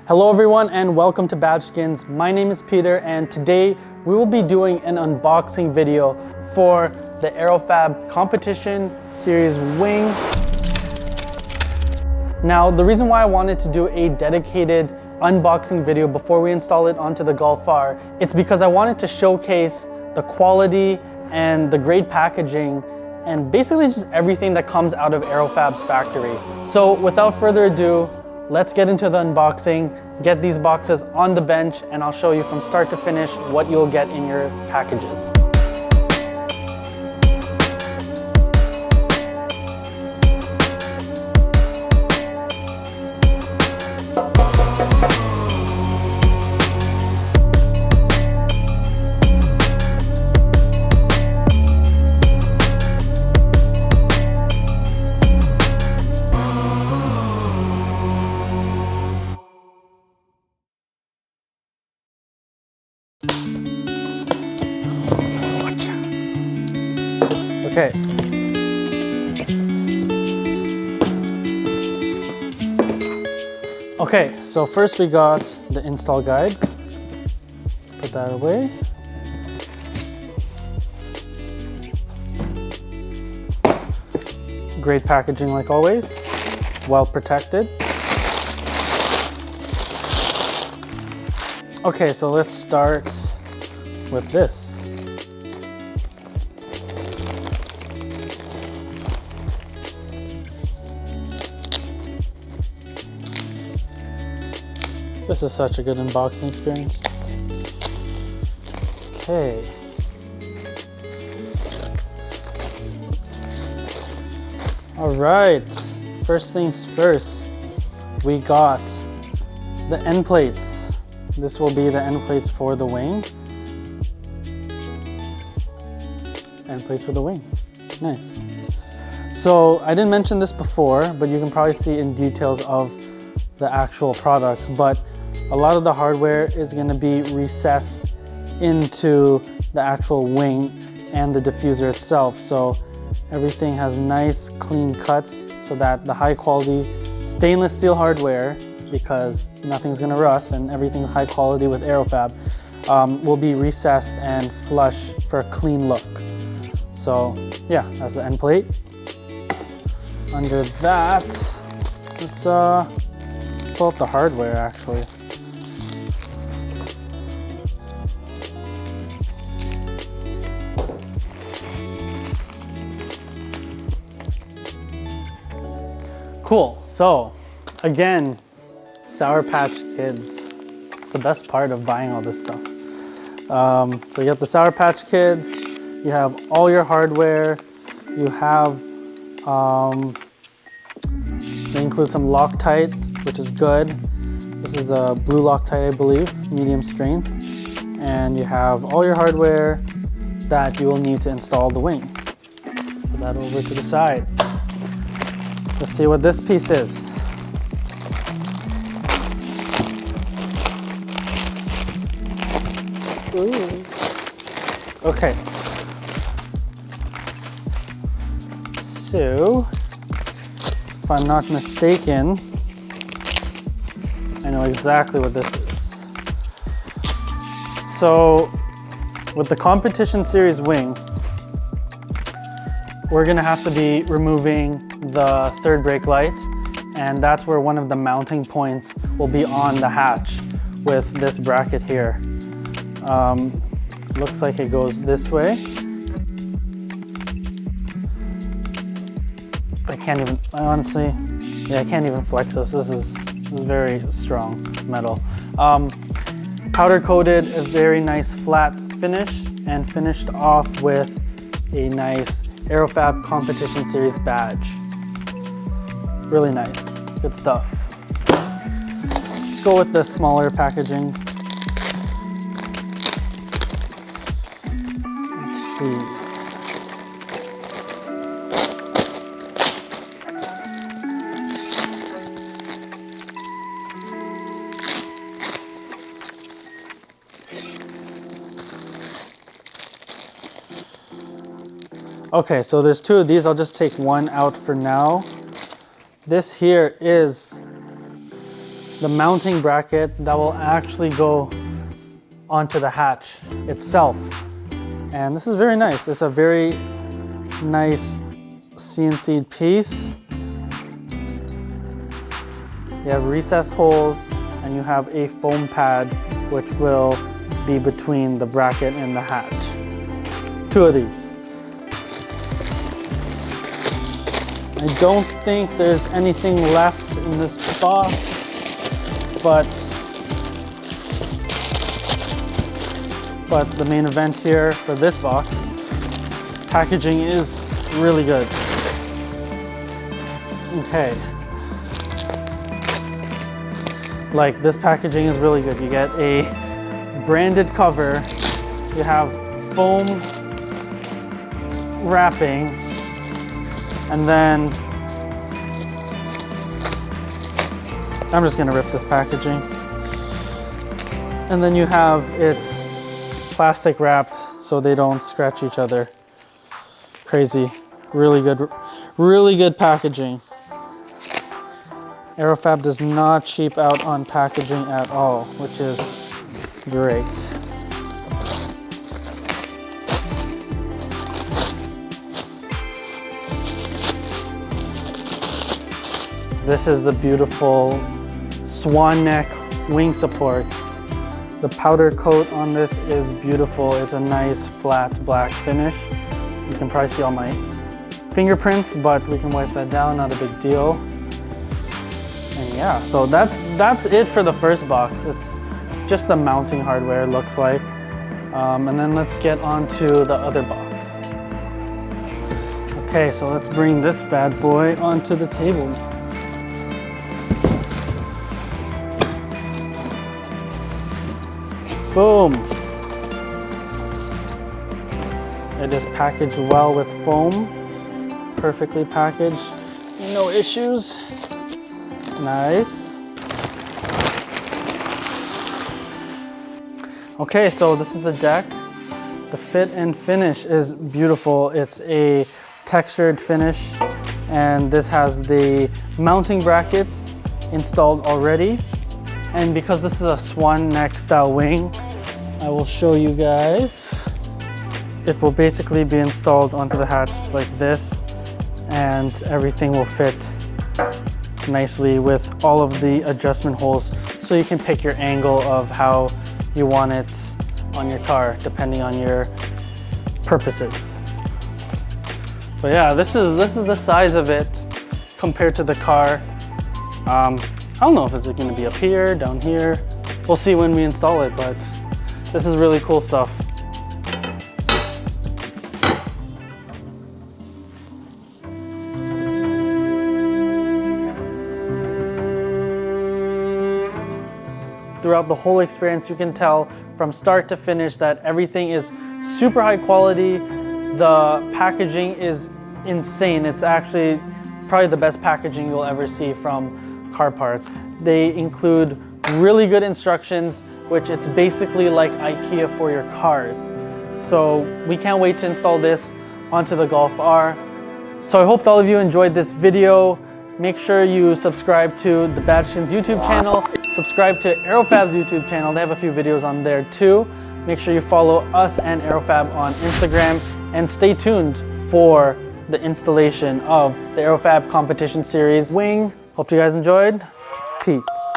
Hello everyone and welcome to Badgeskins. My name is Peter and today we will be doing an unboxing video for the Aerofabb Competition Series Wing. Now the reason why I wanted to do a dedicated unboxing video before we install it onto the Golf R, it's because I wanted to showcase the quality and the great packaging and basically just everything that comes out of Aerofabb's factory. So without further ado, let's get into the unboxing, get these boxes on the bench, and I'll show you from start to finish what you'll get in your packages. Okay. Okay, so first we got the install guide. Put that away. Great packaging like always, well protected. Okay, so let's start with this. This is such a good unboxing experience. Okay. All right, first things first, we got the end plates. This will be the end plates for the wing. End plates for the wing, nice. So I didn't mention this before, but you can probably see in details of the actual products, but a lot of the hardware is going to be recessed into the actual wing and the diffuser itself. So everything has nice clean cuts so that the high quality stainless steel hardware, because nothing's going to rust and everything's high quality with Aerofabb, will be recessed and flush for a clean look. So yeah, that's the end plate. Under that, let's pull up the hardware actually. Cool, so again, Sour Patch Kids. It's the best part of buying all this stuff. So you have the Sour Patch Kids, you have all your hardware, you have, they include some Loctite, which is good. This is a blue Loctite, I believe, medium strength. And you have all your hardware that you will need to install the wing. Put that over to the side. Let's see what this piece is. Ooh. Okay. So, if I'm not mistaken, I know exactly what this is. So, with the Competition Series wing, we're gonna have to be removing the third brake light, and that's where one of the mounting points will be on the hatch with this bracket here. Looks like it goes this way. I can't even, honestly, yeah, I can't even flex this. This is very strong metal. Powder coated, a very nice flat finish, and finished off with a nice Aerofabb Competition Series badge. Really nice, good stuff. Let's go with the smaller packaging. Let's see. Okay, so there's two of these. I'll just take one out for now. This here is the mounting bracket that will actually go onto the hatch itself. And this is very nice. It's a very nice CNC piece. You have recess holes and you have a foam pad which will be between the bracket and the hatch. 2 of these. I don't think there's anything left in this box, but the main event here for this box, packaging is really good. Okay. Like, this packaging is really good. You get a branded cover, you have foam wrapping, and then I'm just gonna rip this packaging. And then you have it plastic wrapped so they don't scratch each other. Crazy, really good packaging. Aerofabb does not cheap out on packaging at all, which is great. This is the beautiful swan neck wing support. The powder coat on this is beautiful. It's a nice flat black finish. You can probably see all my fingerprints, but we can wipe that down, not a big deal. And yeah, so that's it for the first box. It's just the mounting hardware, looks like. And then let's get on to the other box. Okay, so let's bring this bad boy onto the table now. Boom! It is packaged well with foam. Perfectly packaged, no issues. Nice. Okay, so this is the deck. The fit and finish is beautiful. It's a textured finish, and this has the mounting brackets installed already. And because this is a swan neck style wing, I will show you guys. It will basically be installed onto the hatch like this, and everything will fit nicely with all of the adjustment holes, so you can pick your angle of how you want it on your car depending on your purposes. But yeah, this is the size of it compared to the car. I don't know if it's going to be up here, down here. We'll see when we install it, but this is really cool stuff. Throughout the whole experience, you can tell from start to finish that everything is super high quality. The packaging is insane. It's actually probably the best packaging you'll ever see from car parts. They include really good instructions, which it's basically like IKEA for your cars. So we can't wait to install this onto the Golf R. So I hope all of you enjoyed this video. Make sure you subscribe to the Badgeskins YouTube channel. Subscribe to Aerofabb's YouTube channel. They have a few videos on there too. Make sure you follow us and Aerofabb on Instagram, and stay tuned for the installation of the Aerofabb competition series wing. Hope you guys enjoyed. Peace.